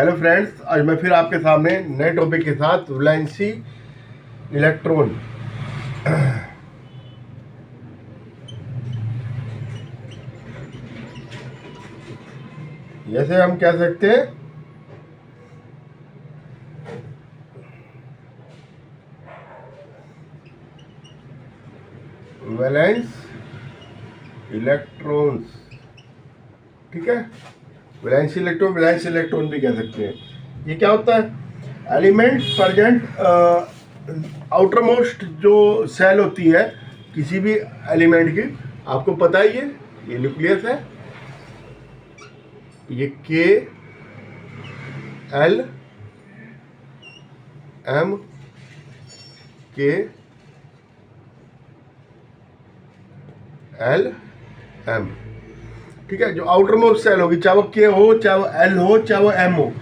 Hello friends, आज मैं फिर आपके सामने नए टॉपिक के साथ वैलेंसी इलेक्ट्रॉन। जैसे हम कह सकते हैं वैलेंस इलेक्ट्रॉन्स, ठीक है। वैलेंस इलेक्ट्रॉन भी कह सकते हैं। ये क्या होता है? एलिमेंट प्रेजेंट आउटरमोस्ट जो सेल होती है किसी भी एलिमेंट की, आपको पता ही है, ये न्यूक्लियस है, ये के एल एम के एल एम, ठीक है। जो आउटर मोस्ट सेल होगी, चाहे वो के हो, चाहे वो एल हो, चाहे वो एम हो,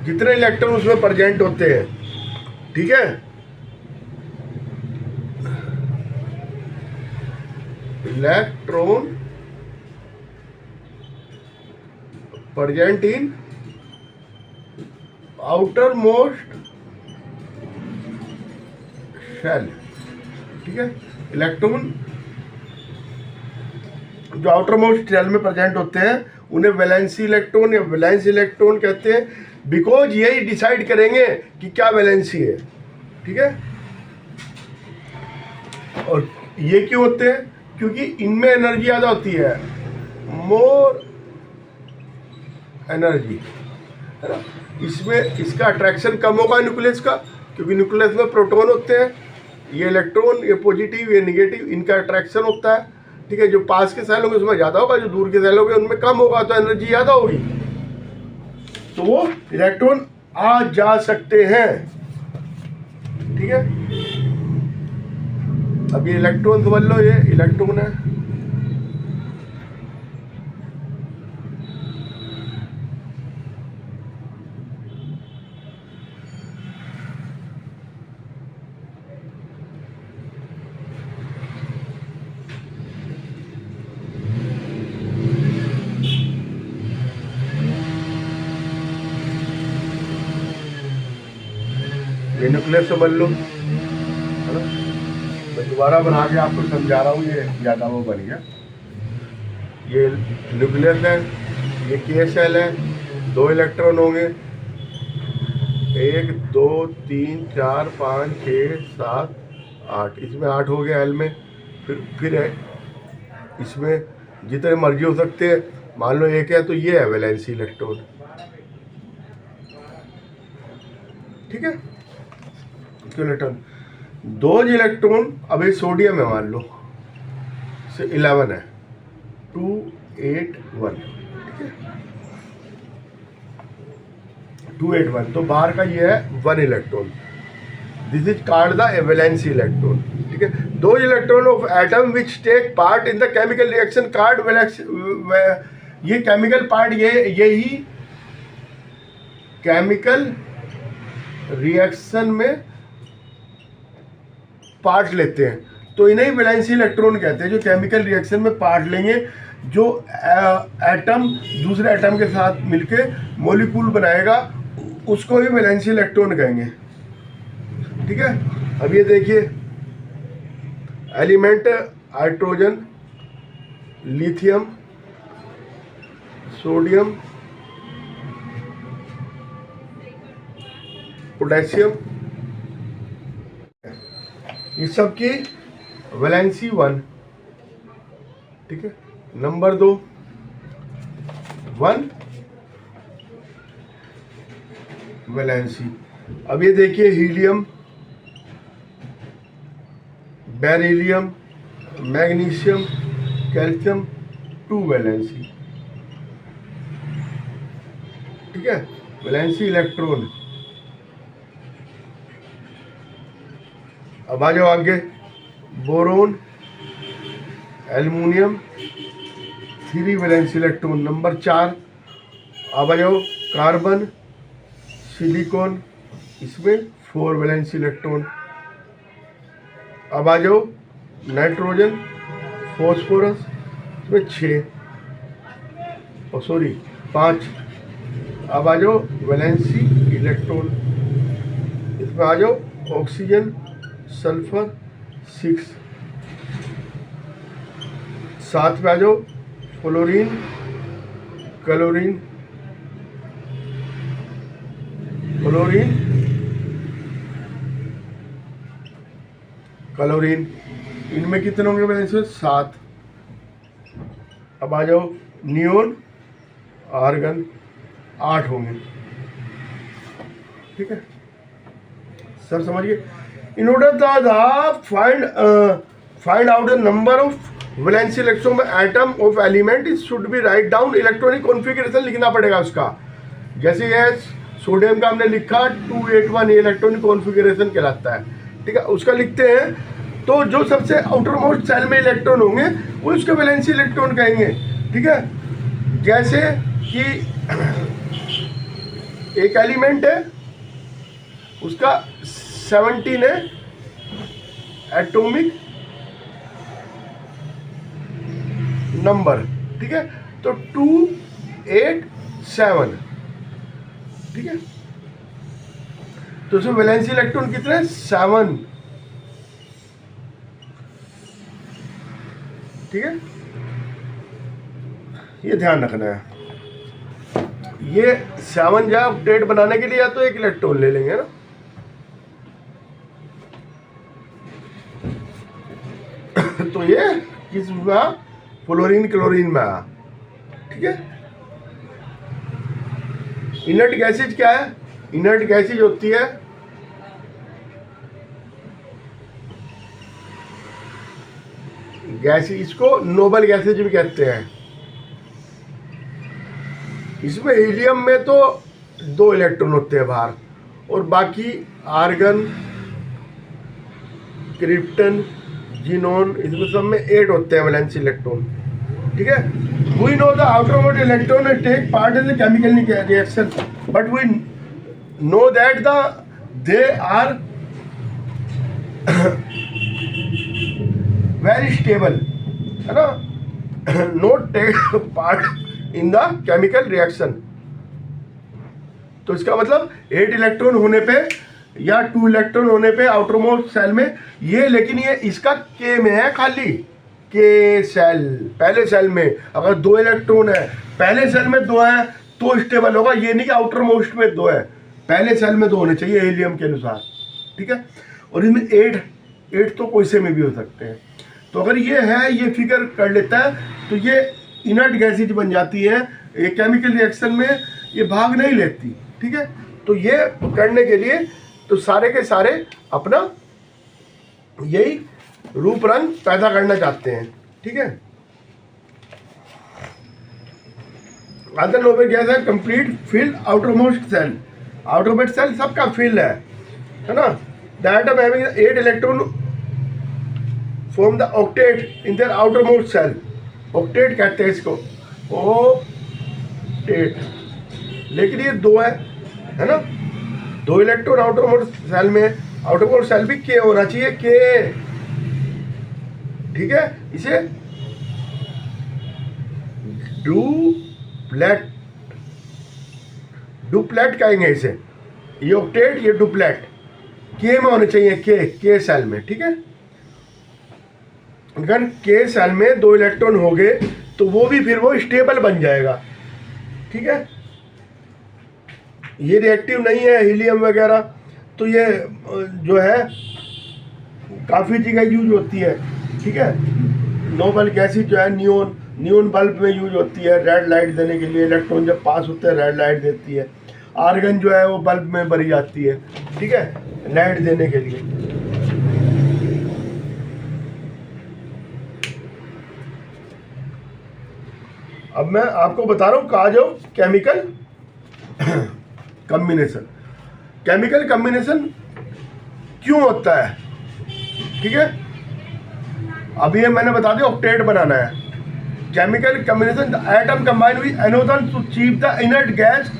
जितने इलेक्ट्रॉन उसमें प्रेजेंट होते हैं, ठीक है। Electron present in outermost shell, ठीक है। इलेक्ट्रॉन जो आउटर मोस्ट सेल में प्रेजेंट होते हैं उन्हें वैलेंसी इलेक्ट्रॉन या वैलेंस इलेक्ट्रॉन कहते हैं, बिकॉज यही डिसाइड करेंगे कि क्या वैलेंसी है, ठीक है। और ये क्यों होते हैं? क्योंकि इनमें एनर्जी ज़्यादा होती है, मोर एनर्जी, है ना। इसमें इसका अट्रैक्शन कम होगा न्यूक्लियस का, क्योंकि न्यूक्लियस में प्रोटॉन होते हैं, ये इलेक्ट्रॉन, ये पॉजिटिव, ये नेगेटिव, इनका अट्रैक्शन होता है, ठीक है। जो पास के सेल होंगे उसमें ज़्यादा होगा, जो दूर के सेल होंगे उनमें कम होगा, तो एनर्जी ज़्यादा होगी, तो वो इलेक्ट्रॉन आ जा सकते हैं, ठीक है। अब ये इलेक्ट्रॉन समझ लो, ये इलेक्ट्रॉन है, ये न्यूक्लियस समझ लो, है ना। मैं दोबारा बना के आपको समझा रहा हूँ, ये ज़्यादा वो बन गया। ये न्यूक्लियस है, ये के सेल है, 2 इलेक्ट्रॉन होंगे, 1 2 3 4 5 6 7 8, इसमें 8 हो गए एल में। फिर है इसमें जितने मर्जी हो सकते हैं, मान लो 1 है तो ये है वैलेंसी इलेक्ट्रॉन, ठीक है। इलेक्ट्रॉन 2 इलेक्ट्रॉन, अभी सोडियम है, मान लो से 11 है, 2 8 1, ठीक है, 2 8 1, तो बाहर का ये है 1 electron, this is called the valency electron, ठीक है। 2 electron of atom which take part in the chemical reaction called valency. ये केमिकल पार्ट, यही केमिकल रिएक्शन में पार्ट लेते हैं, तो इन्हें वैलेंसी इलेक्ट्रॉन कहते हैं, जो केमिकल रिएक्शन में पार्ट लेंगे, जो एटम दूसरे एटम के साथ मिलके मॉलिक्यूल बनाएगा, उसको ही वैलेंसी इलेक्ट्रॉन कहेंगे, ठीक है। अब ये देखिए, element hydrogen, lithium, sodium, potassium, ये सब की वैलेंसी 1, ठीक है। Number 2 1 valency. अब ये देखिए, helium, beryllium, magnesium, calcium, 2 valency, ठीक है, वैलेंसी इलेक्ट्रॉन। अब आ जाओ आगे, boron, aluminium, 3 valency electron. Number 4 अब आ जाओ, कार्बन, सिलिकॉन, इसमें 4 वैलेंसी इलेक्ट्रॉन। अब आ जाओ, नाइट्रोजन, फॉस्फोरस, इसमें 6, सॉरी 5, अब आ जाओ वैलेंसी इलेक्ट्रॉन, इसमें आ जाओ ऑक्सीजन, सल्फर 6, साथ में आ जाओ फ्लोरीन, क्लोरीन, क्लोरीन, क्लोरीन, इनमें कितने होंगे वैलेंसी? 7। अब आ जाओ नियोन, आर्गन 8 होंगे। ठीक है सर, समझिए। In order find out the number of valency electron atom of element is should be write down electronic configuration लिखना पड़ेगा उसका। जैसे ये सोडियम का हमने लिखा 281, ये इलेक्ट्रॉनिक कॉन्फ़िगरेशन कहलाता है। ठीक है, उसका लिखते हैं तो जो सबसे आउटर मोस्ट सेल में इलेक्ट्रॉन होंगे वो उसके वैलेंसी इलेक्ट्रॉन कहेंगे। ठीक है, जैसे कि एक एलिमेंट है उसका 17 है एटॉमिक नंबर। ठीक है, तो 287। ठीक है, तो उसमें वैलेंसी इलेक्ट्रॉन कितने? 7। ठीक है, ये ध्यान रखना है। ये 7 या ऑक्टेट बनाने के लिए या तो एक इलेक्ट्रॉन ले लेंगे ना, तो ये किस में? फ्लोरीन क्लोरीन में आया। ठीक है, इनर्ट गैसेज क्या है? इनर्ट गैसेज होती है गैसेज, इसको नोबल गैसेज भी कहते हैं। इसमें हीलियम में तो 2 इलेक्ट्रॉन होते हैं बाहर, और बाकी आर्गन, क्रिप्टन, जीनोन, इसमें सब में 8 होते हैं वैलेंसी इलेक्ट्रॉन। ठीक है, we know the outermost electron take part in the chemical reaction, but we know that they are very stable, है ना, not take part in the chemical reaction. तो इसका मतलब 8 इलेक्ट्रॉन होने पे या 2 इलेक्ट्रॉन होने पे आउटरमोस्ट सेल में ये, लेकिन ये इसका के में है, खाली के सेल। पहले सेल में अगर 2 इलेक्ट्रॉन है, पहले सेल में 2 है तो स्टेबल होगा। ये नहीं कि आउटर मोस्ट में 2 है, पहले सेल में 2 होने चाहिए हीलियम के अनुसार। ठीक है, और इसमें 8 तो कोई से में भी हो सकते हैं। तो अगर ये है, ये फिगर कर लेता है तो ये इनर्ट गैसेज बन जाती है। ये केमिकल रिएक्शन में ये भाग नहीं लेती। ठीक है, तो ये करने के लिए तो सारे के सारे अपना यही रूप रंग पैदा करना चाहते हैं। ठीक है, अदर नोबल गैस है complete fill outermost shell. Outermost shell सबका फिल है ना। The atom having 8 electron form the octet in their outermost shell. Octet कहते हैं इसको, ऑक्टेट। लेकिन ये 2 है ना, 2 इलेक्ट्रॉन आउटरमोस्ट सेल में। आउटरमोस्ट सेल भी के होना चाहिए, के। ठीक है, इसे डुप्लेट कहेंगे इसे। ये ऑक्टेट, ये डुप्लेट, के में होने चाहिए, के सेल में। ठीक है, अगर के सेल में 2 इलेक्ट्रॉन हो गए तो वो भी फिर वो स्टेबल बन जाएगा। ठीक है, ये रिएक्टिव नहीं है हीलियम वगैरह, तो ये जो है काफ़ी जगह यूज होती है। ठीक है, नोबल गैसेज जो है नियोन बल्ब में यूज होती है रेड लाइट देने के लिए। इलेक्ट्रॉन जब पास होते हैं रेड लाइट देती है। आर्गन जो है वो बल्ब में भरी जाती है। ठीक है, लाइट देने के लिए। अब मैं आपको बता रहा हूँ कहा जाओ केमिकल कॉम्बिनेशन। केमिकल कॉम्बिनेशन क्यों होता है? ठीक है, अभी ये मैंने बता दिया ऑक्टेट बनाना है। Chemical combination, the atom combine with another to achieve the inert gas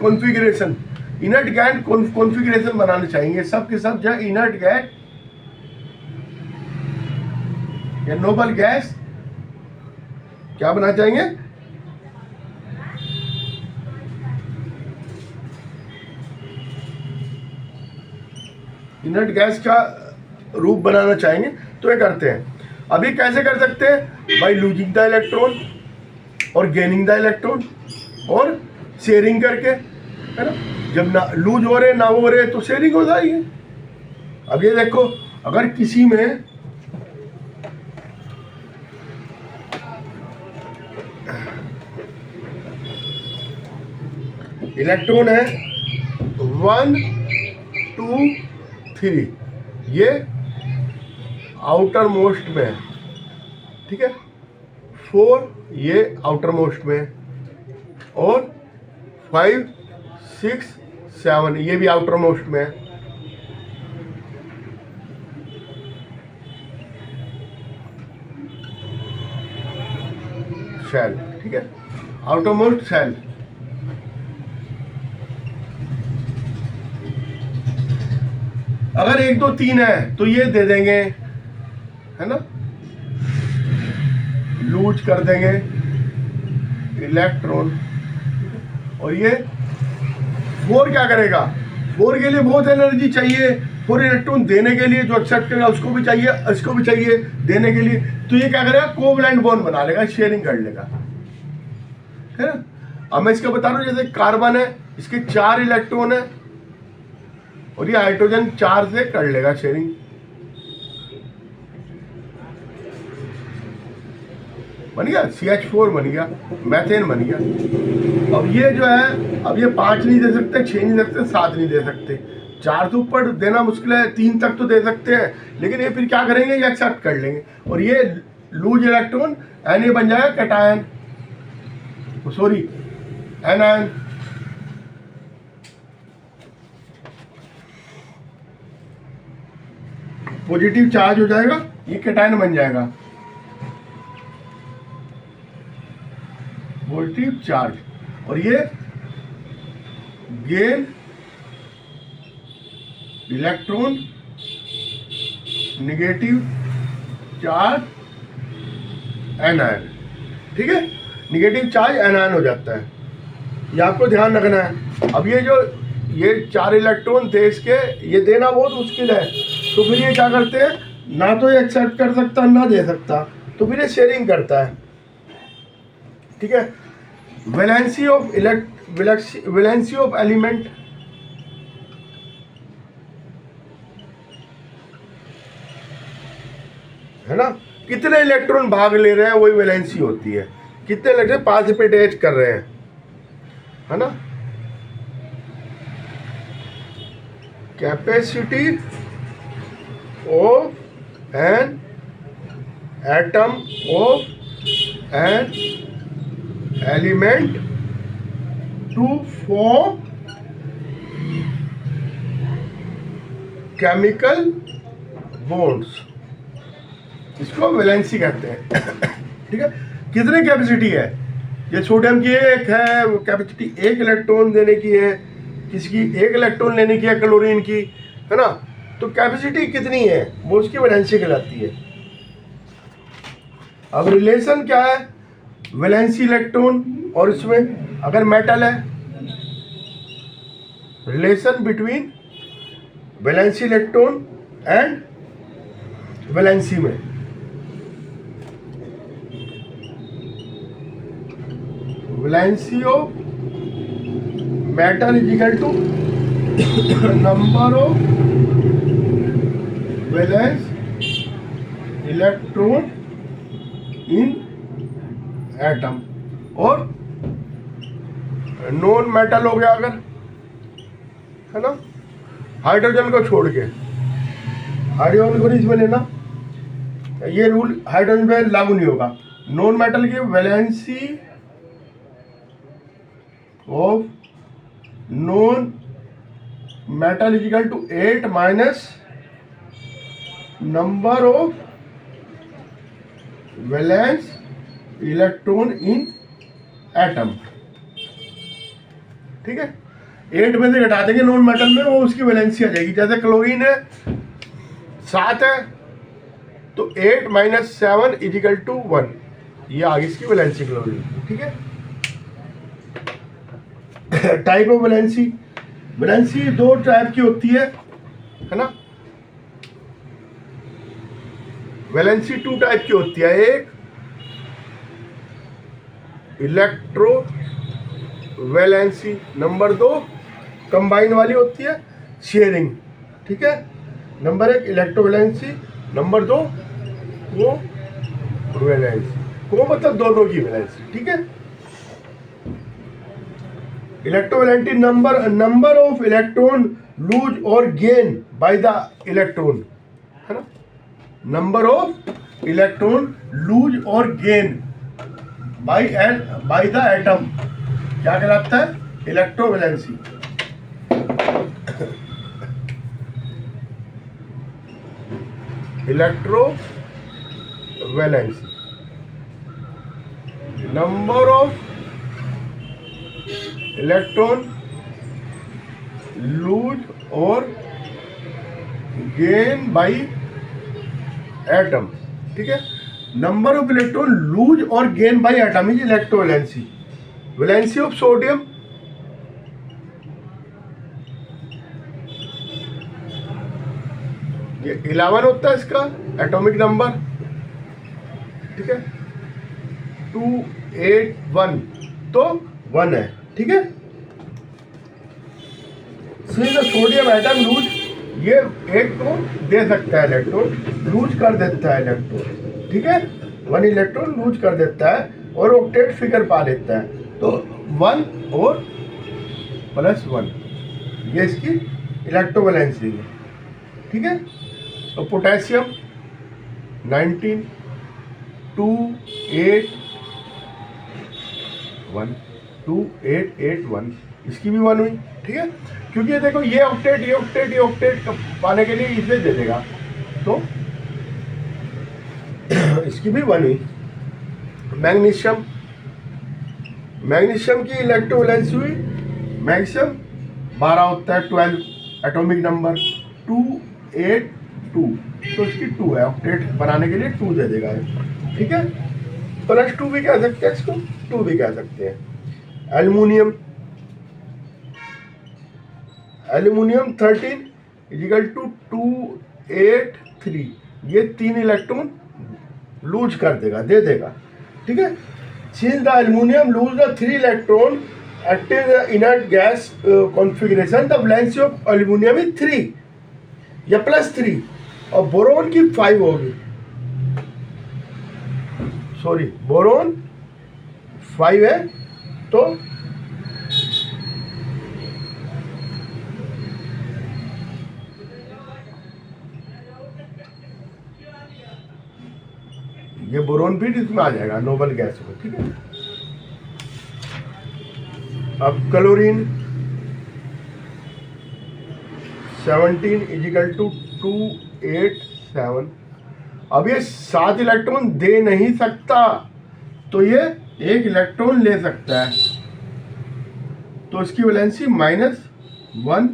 configuration. Inert gas configuration बनाने चाहिए सब के सब, जो इनर्ट गैस या नोबल गैस क्या बनाना चाहिए? इनर्ट गैस का रूप बनाना चाहेंगे तो ये करते हैं। अभी कैसे कर सकते हैं? बाई लूजिंग द इलेक्ट्रॉन और गेनिंग द इलेक्ट्रॉन और शेयरिंग करके, है ना। जब ना लूज हो रहे ना हो रहे तो शेयरिंग हो जाएगी। अब ये देखो, अगर किसी में इलेक्ट्रॉन है 1 2 3, ये आउटर मोस्ट में है, ठीक है। 4 ये आउटर मोस्ट में है और 5 6 7 ये भी आउटर मोस्ट में है। शेल, ठीक है, आउटर मोस्ट शेल। अगर 1 2 3 है तो ये दे देंगे, है ना, लूज कर देंगे इलेक्ट्रॉन। और ये 4 क्या करेगा? 4 के लिए बहुत एनर्जी चाहिए, 4 इलेक्ट्रॉन देने के लिए, जो एक्सेप्ट करेगा उसको भी चाहिए, इसको भी चाहिए देने के लिए। तो ये क्या करेगा? कोवैलेंट बॉन्ड बना लेगा, शेयरिंग कर लेगा, है ना। अब मैं इसका बता रहा हूँ, जैसे कार्बन है, इसके 4 इलेक्ट्रॉन है और ये हाइड्रोजन 4 से कर लेगा शेयरिंग। बन गया, CH4 बन गया, मैथेन बन गया। अब ये जो है, अब ये 5 नहीं दे सकते, 6 नहीं दे सकते, 7 नहीं दे सकते। 4 तो ऊपर देना मुश्किल है, 3 तक तो दे सकते हैं, लेकिन ये फिर क्या करेंगे? ये एक्सेप्ट कर लेंगे और ये लूज इलेक्ट्रॉन Na बन जाएगा cation, sorry anion. Positive charge हो जाएगा, ये कैटायन बन जाएगा, पॉजिटिव चार्ज। और ये gain electron negative charge anion, ठीक है, नेगेटिव चार्ज एनायन हो जाता है। ये आपको ध्यान रखना है। अब ये 4 इलेक्ट्रॉन थे इसके, ये देना बहुत मुश्किल है, तो फिर ये क्या करते हैं? ना तो ये एक्सेप्ट कर सकता ना दे सकता, तो फिर ये शेयरिंग करता है, ठीक है। वैलेंसी ऑफ एलिमेंट, है ना, कितने इलेक्ट्रॉन भाग ले रहे हैं वही वैलेंसी होती है। कितने इलेक्ट्रॉन पार्टिसिपेट कर रहे हैं, है ना। Capacity of an atom of an element to form chemical bonds, इसको वैलेंसी कहते हैं, ठीक है। कितनी कैपेसिटी है? ये सोडियम की एक है कैपेसिटी, 1 इलेक्ट्रॉन देने की है, किसी की 1 इलेक्ट्रॉन लेने की है, क्लोरीन की, है ना। तो कैपेसिटी कितनी है वो उसकी वैलेंसी कहलाती है। अब रिलेशन क्या है? वैलेंसी इलेक्ट्रॉन और इसमें अगर मेटल है, relation between valency electron and valency में, valency of metal is equal to number of valence electron in atom. और नॉन मेटल हो गया अगर, है ना, हाइड्रोजन को छोड़ के, हाइड्रोजन को इसमें लेना, ये रूल हाइड्रोजन पे लागू नहीं होगा। नॉन मेटल की valency of non metal is equal to 8 minus number of valence electron in atom, ठीक है। 8 में से घटा देंगे नॉन मेटल में, वो उसकी वैलेंसी आ जाएगी। जैसे क्लोरीन है 7 है, तो 8 माइनस 7 इज इक्वल टू 1, ये आगे इसकी वैलेंसी क्लोरीन, ठीक है। Type of valency, valency 2 type की होती है ना। वैलेंसी टू टाइप की होती है, एक इलेक्ट्रो वैलेंसी, नंबर दो कंबाइन वाली होती है शेयरिंग, ठीक है। नंबर एक इलेक्ट्रो वैलेंसी, नंबर दो वो वैलेंसी, वो मतलब दोनों की वैलेंसी, ठीक है। इलेक्ट्रोवैलेंटी नंबर ऑफ इलेक्ट्रॉन लूज और गेन बाय द इलेक्ट्रॉन, है ना। नंबर ऑफ इलेक्ट्रॉन लूज और गेन बाय द एटम क्या कहलाता है, electrovalency. Electro valency, number of electron lose और गेन बाई एटम, ठीक है। नंबर ऑफ इलेक्ट्रॉन लूज और gain by atom is electrovalency. Valency of sodium, ये 11 होता है इसका एटॉमिक नंबर, ठीक है। 281 तो 1 है, ठीक है। सोडियम एटम लूज, ये एक तो दे सकता है इलेक्ट्रॉन, लूज कर देता है इलेक्ट्रॉन, ठीक है। 1 इलेक्ट्रॉन लूज कर देता है और ऑक्टेट फिगर पा लेता है, तो 1 और +1 ये इसकी इलेक्ट्रोवैलेंसी है, ठीक है। तो पोटेशियम 19 2881 इसकी भी 1 हुई, ठीक है। क्योंकि ये देखो ये ऑक्टेट पाने के लिए इसे दे देगा, तो इसकी भी 1 हुई। मैग्नीशियम की इलेक्ट्रोवैलेंसी हुई, मैग्नीशियम 12 होता है, 12 एटॉमिक नंबर, 282 तो इसकी 2 है, ऑक्टेट बनाने के लिए 2 दे देगा, ठीक है। +2 भी कह सकते हैं इसको, 2 भी कह सकते हैं। एल्यूमिनियम 13 = 283, ये 3 इलेक्ट्रॉन लूज कर देगा, दे देगा, ठीक है। Since the aluminium lose the 3 electron active inert gas configuration, the valency of aluminium is 3 या +3, और बोरोन की 5 होगी, सॉरी बोरोन 5 है, तो ये बोरोन भी इसमें आ जाएगा, नोबल गैस में, ठीक है। अब क्लोरीन 17 = 287, अब ये 7 इलेक्ट्रॉन दे नहीं सकता, तो ये 1 इलेक्ट्रॉन ले सकता है, तो इसकी वैलेंसी -1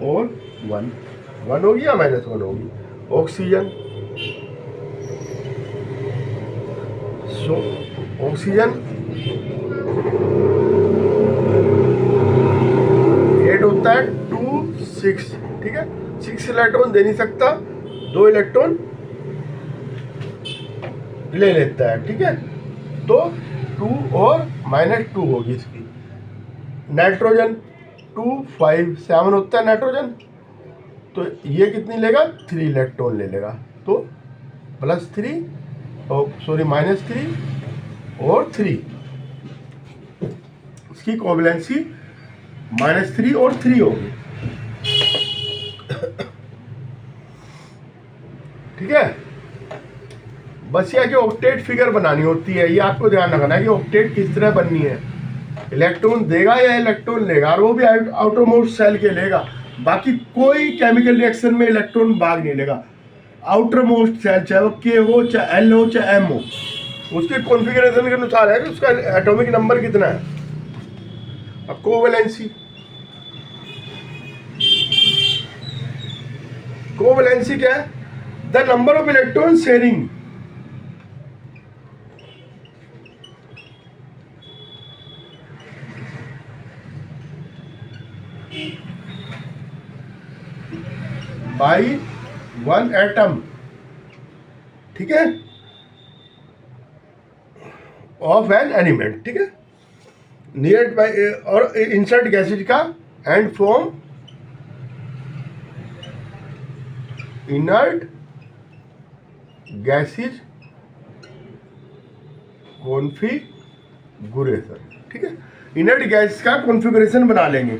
और 1 होगी या -1 होगी। ऑक्सीजन, ऑक्सीजन 8 होता है, 2 6, ठीक है। 6 इलेक्ट्रॉन दे नहीं सकता, 2 इलेक्ट्रॉन ले लेता है, ठीक है। तो 2 और -2 होगी इसकी। नाइट्रोजन 2 5 7 होता है नाइट्रोजन, तो ये कितनी लेगा, 3 इलेक्ट्रॉन ले लेगा, तो +3 और सॉरी -3 और 3, इसकी कोवैलेंसी -3 और 3 होगी, ठीक है। बस ये कि ऑक्टेट फिगर बनानी होती है, ये आपको ध्यान रखना है कि ऑक्टेट किस तरह बननी है, इलेक्ट्रॉन देगा या इलेक्ट्रॉन लेगा, और वो भी आउटरमोस्ट सेल के लेगा, बाकी कोई केमिकल रिएक्शन में इलेक्ट्रॉन भाग नहीं लेगा। आउटर मोस्ट सेल, चाहे वो के हो, चाहे एल हो, चाहे एम हो, उसके कॉन्फ़िगरेशन के अनुसार है कि उसका एटॉमिक नंबर कितना है। अब कोवैलेंसी क्या है, the number of electron sharing by 1 atom ठीक है, ऑफ एन एलिमेंट, ठीक है, नियर बाय और इंसर्ट गैसेज का and from inert gases configuration, ठीक है, इनर्ट गैस का कॉन्फ़िगरेशन बना लेंगे।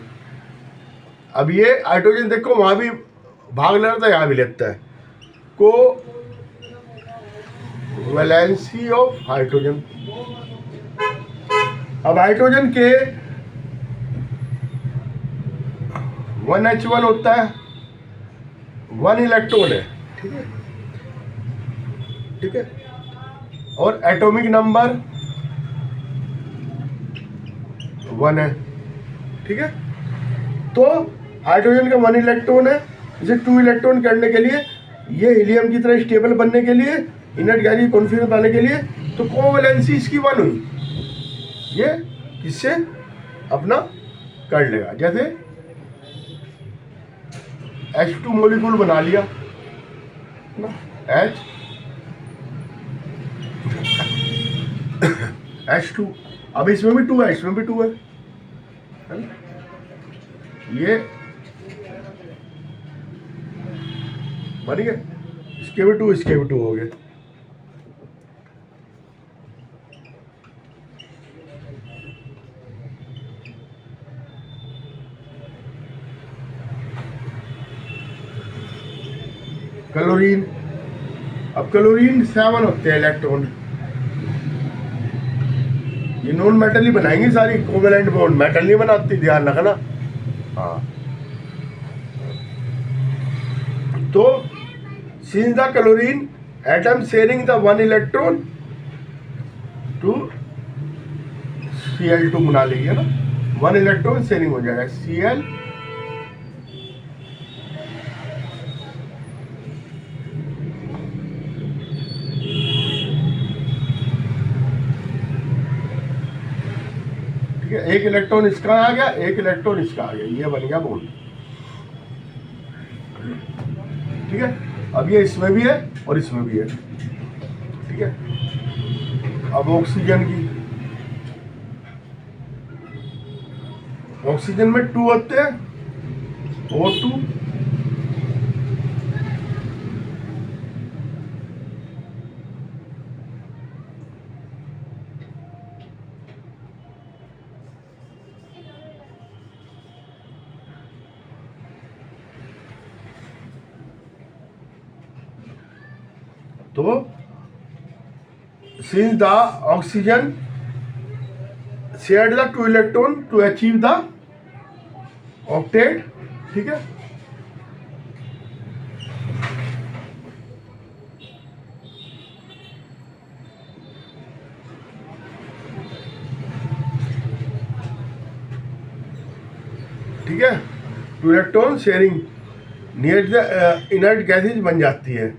अब ये हाइड्रोजन देखो वहां भी भाग ले रहा था, यहाँ भी लेता है, को वैलेंसी ऑफ हाइड्रोजन। अब हाइड्रोजन के 1H1 होता है, 1 इलेक्ट्रॉन है, ठीक है, ठीक है, और एटॉमिक नंबर 1 है, ठीक है। तो हाइड्रोजन का 1 इलेक्ट्रॉन है, इसे 2 इलेक्ट्रॉन करने के लिए, ये हीलियम की तरह स्टेबल बनने के लिए, इनर्ट गैस की कॉन्फ़िगरेशन बनाने के लिए, तो कोवैलेंसी इसकी 1 हुई, ये इससे अपना कर लेगा। जैसे H2 मॉलिक्यूल बना लिया ना, H2, अब इसमें भी 2 है, इसमें भी 2 है ना? ये बन गया, इसके भी 2, इसके भी 2 हो गए। क्लोरीन, अब क्लोरीन 7 होते हैं इलेक्ट्रॉन, ये नॉन मेटल ही बनाएंगे सारी, कोवेलेंट बॉन्ड मेटल नहीं बनाती, ध्यान रखना। हाँ, तो since the chlorine atom sharing the 1 electron to Cl2 बना लेंगे ना, 1 इलेक्ट्रॉन शेयरिंग हो जाएगा, Cl ठीक है, 1 इलेक्ट्रॉन इसका आ गया, 1 इलेक्ट्रॉन इसका आ गया, ये बन गया बॉन्ड, ठीक है। अब ये इसमें भी है और इसमें भी है, ठीक है। अब ऑक्सीजन की, ऑक्सीजन में 2 होते हैं, O2, तो since the oxygen shared the 2 electron to achieve the octet, ठीक है, ठीक है, 2 electron sharing near the inert gases बन जाती है,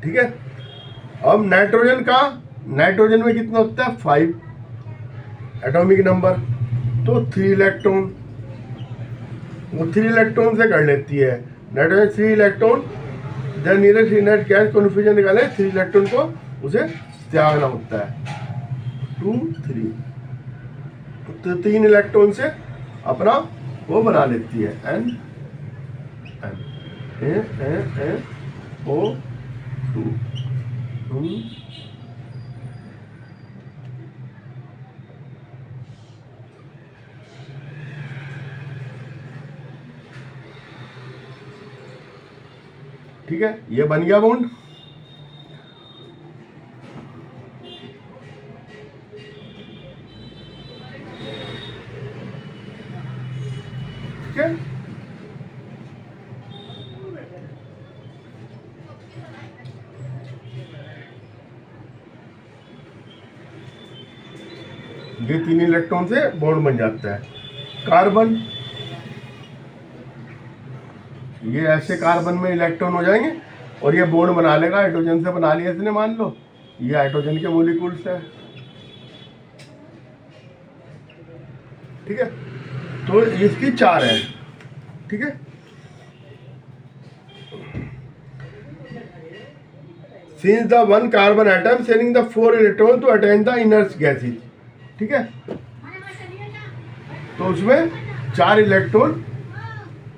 ठीक है। अब नाइट्रोजन का, नाइट्रोजन में कितना होता है 5 एटॉमिक नंबर, तो 3 इलेक्ट्रॉन, वो 3 इलेक्ट्रॉन से कर लेती है nitrogen, 3 electron, the nearest inert gas configuration निकाले, 3 इलेक्ट्रॉन को उसे त्यागना होता है, 2 3, तो 3 इलेक्ट्रॉन से अपना वो बना लेती है, N O2, ठीक है, ये बन गया बॉन्ड, ठीक है। ये 3 इलेक्ट्रॉन से बॉन्ड बन जाता है। कार्बन, ये ऐसे कार्बन में इलेक्ट्रॉन हो जाएंगे और ये बॉन्ड बना लेगा, हाइड्रोजन से बना लिया इसने, मान लो ये हाइड्रोजन के मॉलिक्यूल्स है, ठीक है। तो इसकी 4 है, ठीक है। Since the one carbon atom sharing the 4 electron to attain the inert gases, ठीक है। तो उसमें 4 इलेक्ट्रॉन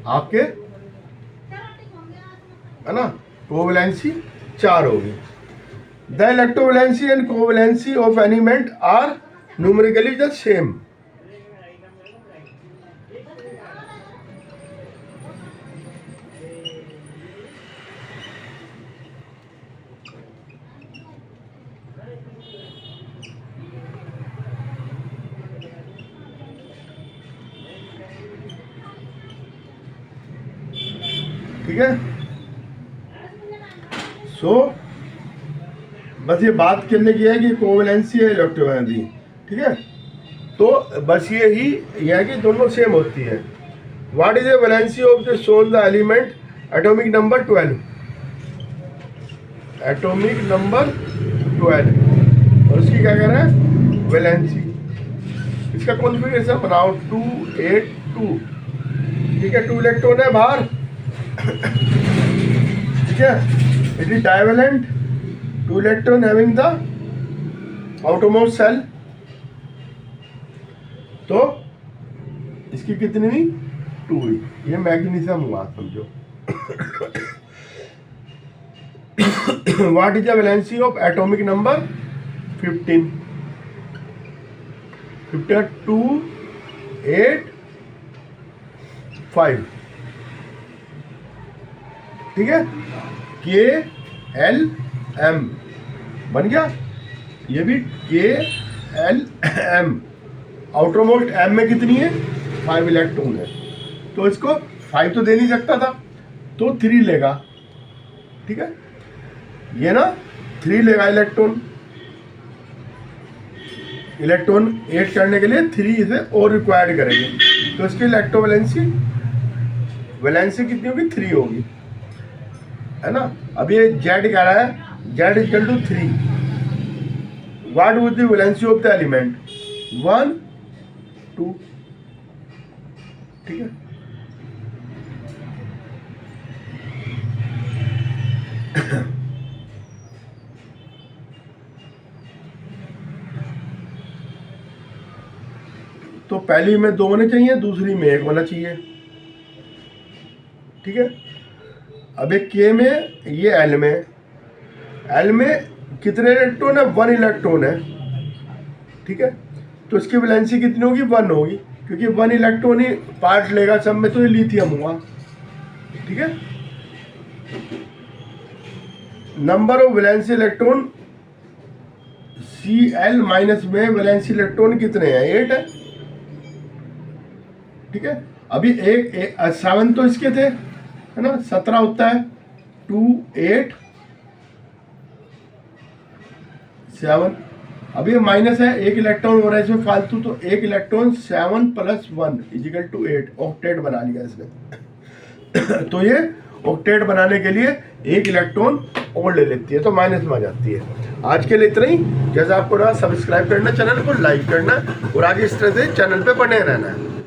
आपके, है ना, कोवैलेंसी 4 होगी। The electrovalency and covalency of element are numerically the same. ठीक है। सो बस ये बात करने की है कि कोवैलेंसी है इलेक्ट्रोवैलेंसी, ठीक है। तो बस ये है कि दोनों सेम होती है। What is the valency of the son the element atomic number 12, atomic number 12, और उसकी क्या कह रहे हैं, वैलेंसी। इसका कॉन्फ़िगरेशन बनाओ 2 8 2, ठीक है। 2 इलेक्ट्रॉन है बाहर, ठीक है। It is divalent, 2 electron having the outermost shell. तो इसकी कितनी हुई, 2 हुई। ये मैग्नीशियम हुआ, समझो। What is the valency of atomic number 15, 2 8 5, ठीक है। KLM बन गया, ये भी KLM। आउटर मोस्ट M में कितनी है, 5 इलेक्ट्रॉन है। तो इसको 5 तो दे नहीं सकता था, तो 3 लेगा, ठीक है। ये ना 3 लेगा इलेक्ट्रॉन 8 करने के लिए 3 इसे और रिक्वायर्ड करेंगे। तो इसकी इलेक्ट्रोवैलेंसी कितनी होगी, 3 होगी, है ना। अब ये Z कह रहा है, Z equal to 3। What would the valency of the element, 1 2, ठीक है। तो पहली में 2 होने चाहिए, दूसरी में 1 होना चाहिए, ठीक है। अब एक K में, ये L में कितने इलेक्ट्रॉन है, 1 इलेक्ट्रॉन है, ठीक है। तो इसकी वैलेंसी कितनी होगी, 1 होगी, क्योंकि 1 इलेक्ट्रॉन ही पार्ट लेगा सब में, तो ये लिथियम हुआ, ठीक है। Number of valency electron Cl minus में वैलेंसी इलेक्ट्रॉन कितने हैं, 8 है, ठीक है। अभी 7 तो इसके थे, है ना, 17 होता है, 2 8 7। अब ये माइनस है, 1 इलेक्ट्रॉन हो रहा है इसमें फालतू, तो 1 इलेक्ट्रॉन 7 + 1 इजिकल टू 8, ऑक्टेट बना लिया इसने। तो ये ऑक्टेट बनाने के लिए 1 इलेक्ट्रॉन और ले लेती है, तो माइनस में आ जाती है। आज के लिए इतना ही। जैसा आपको रहा, सब्सक्राइब करना, चैनल को लाइक करना, और आगे इस तरह से चैनल पे बने रहना है।